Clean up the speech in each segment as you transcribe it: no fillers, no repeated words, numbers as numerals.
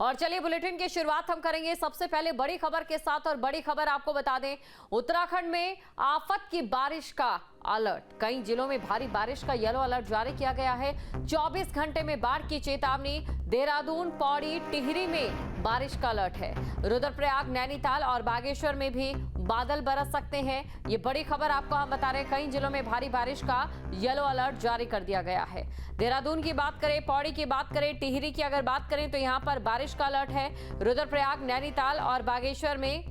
और चलिए बुलेटिन की शुरुआत हम करेंगे सबसे पहले बड़ी खबर के साथ। और बड़ी खबर आपको बता दें, उत्तराखंड में आफत की बारिश का अलर्ट। कई जिलों में भारी बारिश का येलो अलर्ट जारी किया गया है। 24 घंटे में बाढ़ की चेतावनी। देहरादून, पौड़ी, टिहरी में बारिश का अलर्ट है। रुद्रप्रयाग, नैनीताल और बागेश्वर में भी बादल बरस सकते हैं। ये बड़ी खबर आपको हम बता रहे हैं। कई जिलों में भारी बारिश का येलो अलर्ट जारी कर दिया गया है। देहरादून की बात करें, पौड़ी की बात करें, टिहरी की अगर बात करें तो यहां पर बारिश का अलर्ट है। रुद्रप्रयाग, नैनीताल और बागेश्वर में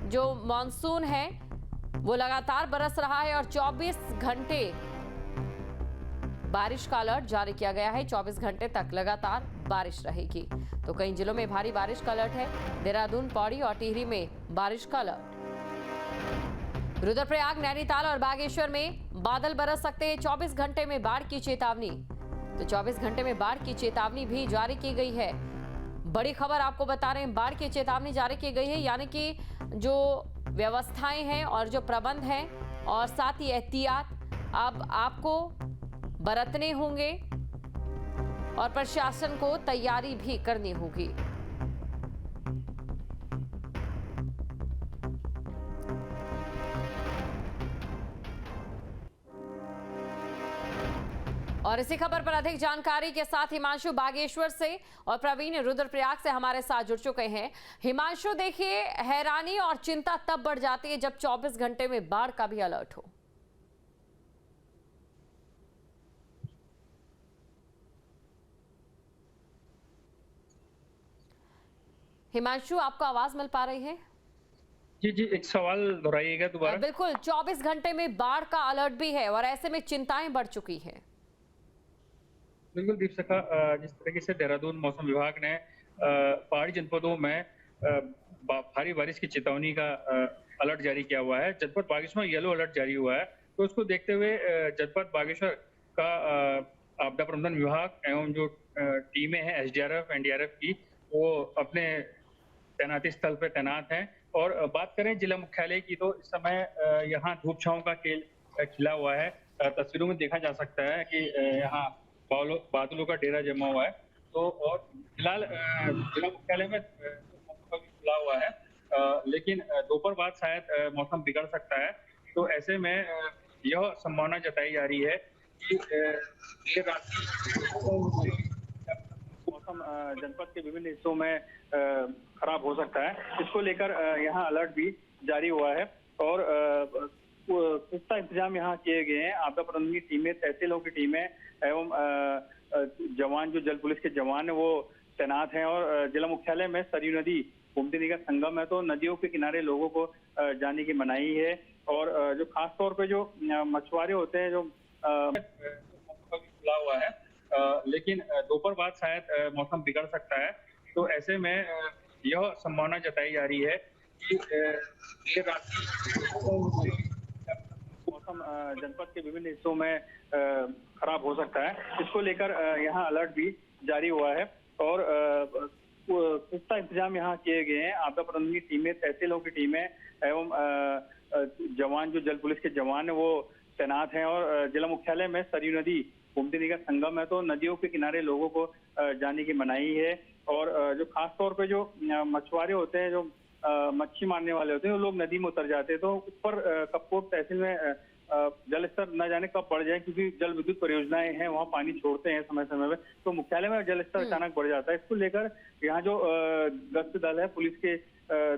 जो मानसून है वो लगातार बरस रहा है और 24 घंटे बारिश का अलर्ट जारी किया गया है। 24 घंटे तक लगातार बारिश रहेगी। तो कई जिलों में भारी बारिश का अलर्ट है। देहरादून, पौड़ी और टिहरी में बारिश का अलर्ट। रुद्रप्रयाग, नैनीताल और बागेश्वर में बादल बरस सकते हैं। 24 घंटे में बाढ़ की चेतावनी। तो 24 घंटे में बाढ़ की चेतावनी भी जारी की गई है। बड़ी खबर आपको बता रहे हैं, बाढ़ की चेतावनी जारी की गई है, यानी कि जो व्यवस्थाएं हैं और जो प्रबंध हैं और साथ ही एहतियात अब आपको बरतने होंगे और प्रशासन को तैयारी भी करनी होगी। और इसी खबर पर अधिक जानकारी के साथ हिमांशु बागेश्वर से और प्रवीण रुद्रप्रयाग से हमारे साथ जुड़ चुके हैं। हिमांशु, देखिए, हैरानी और चिंता तब बढ़ जाती है जब 24 घंटे में बाढ़ का भी अलर्ट हो। हिमांशु, आपको आवाज मिल पा रही है? जी, एक सवाल दोहराइएगा दोबारा। बिल्कुल, 24 घंटे में बाढ़ का अलर्ट भी है और ऐसे में चिंताएं बढ़ चुकी हैं। बिल्कुल दीपशिखा, जिस तरीके से देहरादून मौसम विभाग ने पहाड़ी जनपदों में भारी बारिश की चेतावनी का अलर्ट जारी किया हुआ है। जनपद बागेश्वर में येलो अलर्ट जारी हुआ है। तो उसको देखते हुए जनपद बागेश्वर का आपदा प्रबंधन विभाग एवं जो टीमें हैं एसडीआरएफ, एनडीआरएफ की, वो अपने तैनाती स्थल पर तैनात हैं। और बात करें जिला मुख्यालय की, तो इस समय यहाँ धूप छांव का खेल खिला हुआ है। तस्वीरों में देखा जा सकता है कि यहाँ बादलों का डेरा जमा हुआ है। तो और फिलहाल जिला मुख्यालय में मौसम अभी खुला हुआ है, लेकिन दोपहर बाद शायद मौसम बिगड़ सकता है। तो ऐसे में यह संभावना जताई जा रही है कि देर रात मौसम जनपद के विभिन्न हिस्सों में खराब हो सकता है। इसको लेकर यहाँ अलर्ट भी जारी हुआ है और पुख्ता इंतजाम यहाँ किए गए हैं। आपदा प्रबंधन की टीमें, तहसीलों की टीमें एवं जवान, जो जल पुलिस के जवान है, वो तैनात हैं। और जिला मुख्यालय में सरयू नदी गोमती नदी का संगम है, तो नदियों के किनारे लोगों को जाने की मनाही है। और जो खास तौर पे जो मछुआरे होते हैं, जो खुला हुआ है, लेकिन दोपहर बाद शायद मौसम बिगड़ सकता है। तो ऐसे में यह संभावना जताई जा रही है कि देर रात मौसम जनपद के विभिन्न हिस्सों में खराब हो सकता है। इसको लेकर यहाँ अलर्ट भी जारी हुआ है और पुख्ता इंतजाम यहाँ किए गए हैं। आपदा प्रबंधन की टीमें, तहसीलों की टीमें एवं जवान, जो जल पुलिस के जवान है, वो तैनात हैं। और जिला मुख्यालय में सरयू नदी गोमती नदी का संगम है, तो नदियों के किनारे लोगों को जाने की मनाही है। और जो खास तौर पे जो मछुआरे होते हैं, जो मच्छी मारने वाले होते हैं, वो लोग नदी में उतर जाते हैं। तो ऊपर कपकोट तहसील में जल स्तर न जाने कब बढ़ जाए, क्योंकि जल विद्युत परियोजनाएं हैं, वहाँ पानी छोड़ते हैं समय समय में, तो मुख्यालय में जल स्तर अचानक बढ़ जाता है। इसको लेकर यहाँ जो गश्त दल है, पुलिस के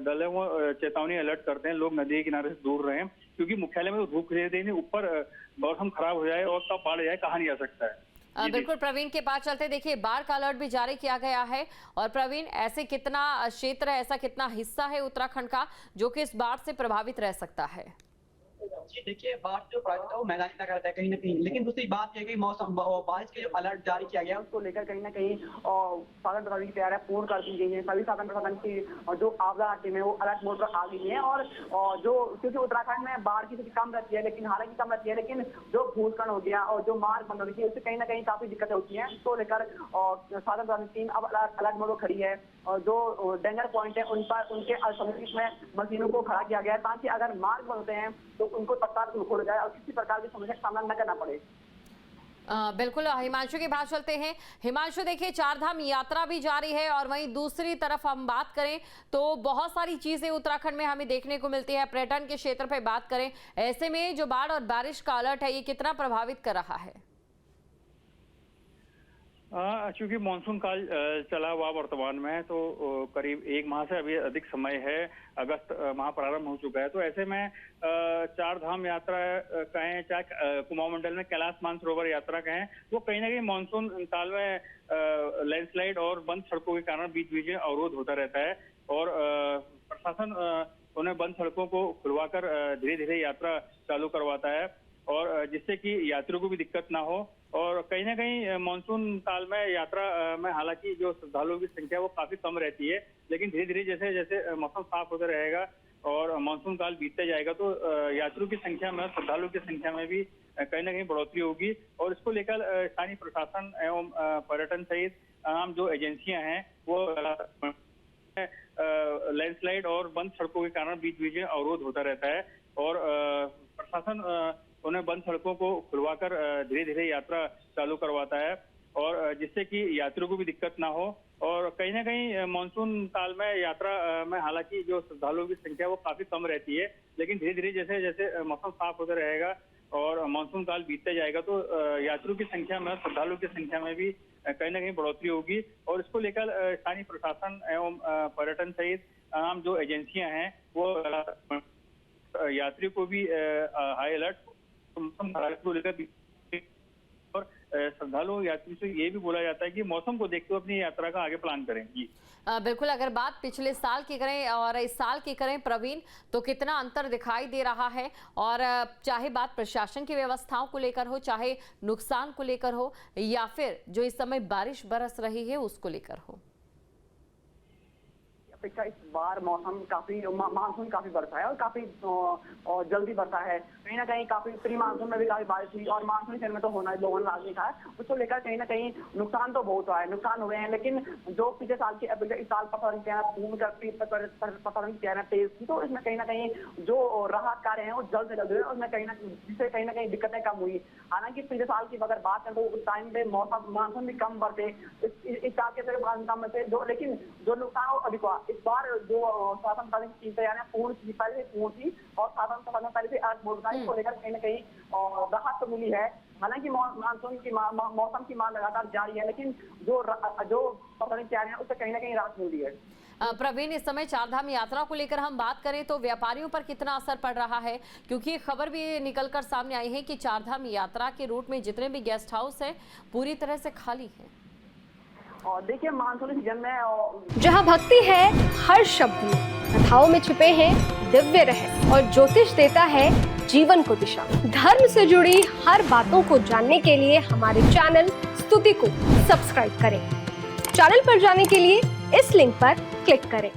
दल है, वो चेतावनी अलर्ट करते हैं लोग नदी के किनारे से दूर रहें, क्योंकि मुख्यालय में तो धूप खिले ऊपर मौसम खराब हो जाए और कब बाढ़ जाए कहा नहीं जा सकता है। बिल्कुल, प्रवीण के पास चलते। देखिए, बाढ़ का अलर्ट भी जारी किया गया है। और प्रवीण, ऐसे कितना क्षेत्र है, ऐसा कितना हिस्सा है उत्तराखंड का जो कि इस बाढ़ से प्रभावित रह सकता है? जी देखिए, बाढ़ जो प्रभावित है वो मैदानी इलाका रहता है कहीं ना कहीं, लेकिन दूसरी बात यह कि मौसम बारिश के जो अलर्ट जारी किया गया है उसको लेकर कहीं ना कहीं साधन प्रशासन की तैयारियां पूर्ण कर दी गई है। सभी साधन प्रशासन की जो आपदा टीम है वो अलर्ट मोड पर आ गई है। और जो क्योंकि उत्तराखंड में बाढ़ की स्थिति कम रहती है, लेकिन हालांकि कम रहती है, लेकिन जो भूस्खलन हो गया और जो मार्ग बंद हो गई है, उससे कहीं ना कहीं काफी दिक्कतें होती हैं। इसको लेकर साधन प्रशासन टीम अब अलर्ट मोड पर खड़ी है और जो डेंजर पॉइंट है उन पर उनके समीप में मशीनों को खड़ा किया गया है, ताकि अगर मार्ग बनते हैं तो उनको तत्काल खोला जाए और किसी प्रकार की समस्या का सामना न करना पड़े। बिल्कुल हिमांशु के पास चलते हैं। हिमांशु, देखिए चारधाम यात्रा भी जारी है और वहीं दूसरी तरफ हम बात करें तो बहुत सारी चीजें उत्तराखंड में हमें देखने को मिलती है। पर्यटन के क्षेत्र पर बात करें, ऐसे में जो बाढ़ और बारिश का अलर्ट है ये कितना प्रभावित कर रहा है? चूंकि मानसून काल चला हुआ वर्तमान में, तो करीब 1 माह से अभी अधिक समय है। अगस्त माह प्रारंभ हो चुका है, तो ऐसे में चार धाम यात्रा कहें, चाहे कुमाऊं मंडल में कैलाश मानसरोवर यात्रा कहें, वो कहीं ना कहीं मानसून काल में लैंडस्लाइड और बंद सड़कों के कारण बीच बीच में अवरोध होता रहता है और प्रशासन उन्हें बंद सड़कों को खुलवाकर धीरे धीरे यात्रा चालू करवाता है और जिससे कि यात्रियों को भी दिक्कत ना हो। और कहीं ना कहीं मानसून काल में यात्रा में हालांकि जो श्रद्धालुओं की संख्या वो काफी कम रहती है, लेकिन धीरे धीरे जैसे जैसे मौसम साफ होता रहेगा और मानसून काल बीतते जाएगा तो यात्रियों की संख्या में, श्रद्धालुओं की संख्या में भी कहीं ना कहीं बढ़ोतरी होगी। और इसको लेकर स्थानीय प्रशासन एवं पर्यटन सहित तमाम जो एजेंसियां हैं वो लैंडस्लाइड और बंद सड़कों के कारण बीच बीच में अवरोध होता रहता है और प्रशासन उन्हें बंद सड़कों को खुलवाकर धीरे धीरे यात्रा चालू करवाता है और जिससे कि यात्रियों को भी दिक्कत ना हो। और कहीं ना कहीं मानसून काल में यात्रा में हालांकि जो श्रद्धालुओं की संख्या वो काफी कम रहती है, लेकिन धीरे धीरे जैसे जैसे मौसम साफ होता रहेगा और मानसून काल बीतते जाएगा तो यात्रियों की संख्या में, श्रद्धालुओं की संख्या में भी कहीं ना कहीं बढ़ोतरी होगी। और इसको लेकर स्थानीय प्रशासन एवं पर्यटन सहित तमाम जो एजेंसियां हैं वो यात्रियों को भी हाई अलर्ट को लेकर और श्रद्धालुओं यात्री से ये भी बोला जाता है कि मौसम को देखते हुए अपनी यात्रा का आगे प्लान करें। जी बिल्कुल, अगर बात पिछले साल की करें और इस साल की करें प्रवीण, तो कितना अंतर दिखाई दे रहा है? और चाहे बात प्रशासन की व्यवस्थाओं को लेकर हो, चाहे नुकसान को लेकर हो, या फिर जो इस समय बारिश बरस रही है उसको लेकर हो। अपेक्षा इस बार मौसम मानसून काफी बरसा है और काफी जल्दी बरसा है। कहीं ना कहीं काफी प्री मानसून में भी काफी बारिश हुई और मानसून सीजन में तो होना लोगों ने लाजमी था। उसको लेकर कहीं ना कहीं नुकसान तो बहुत हुआ है, नुकसान हुए हैं, लेकिन जो पिछले साल की अपेक्षा इस साल पसंद क्या तेज थी, तो इसमें कहीं ना कहीं जो राहत कार्य है वो जल्द से जल्द हुए, उसमें जिससे कहीं ना कहीं दिक्कतें कम हुई। हालांकि पिछले साल की अगर बात करें तो उस टाइम पे मौसम मानसून भी कम बरसे, इस साल के कम से जो, लेकिन जो नुकसान अधिक हुआ। इस बार जो शासन कालीन की तैयारियां पहले से पूर्ण थी और शासन पहले से आज बोलता है, इसको लेकर कहीं ना कहीं राहत तो मिली है। हालांकि मानसून की मौसम की मांग लगातार जारी है, लेकिन जो तैयारियां उससे कहीं ना कहीं राहत मिली है। प्रवीण, इस समय चारधाम यात्रा को लेकर हम बात करें तो व्यापारियों पर कितना असर पड़ रहा है? क्योंकि ये खबर भी निकलकर सामने आई है कि चारधाम यात्रा के रूट में जितने भी गेस्ट हाउस है पूरी तरह से खाली है। और देखिए मानसून सीजन में जहाँ भक्ति है हर शब्द में, कथाओं में छुपे हैं दिव्य रहस्य और ज्योतिष देता है जीवन को दिशा। धर्म से जुड़ी हर बातों को जानने के लिए हमारे चैनल स्तुति को सब्सक्राइब करें। चैनल पर जाने के लिए इस लिंक पर क्लिक करें।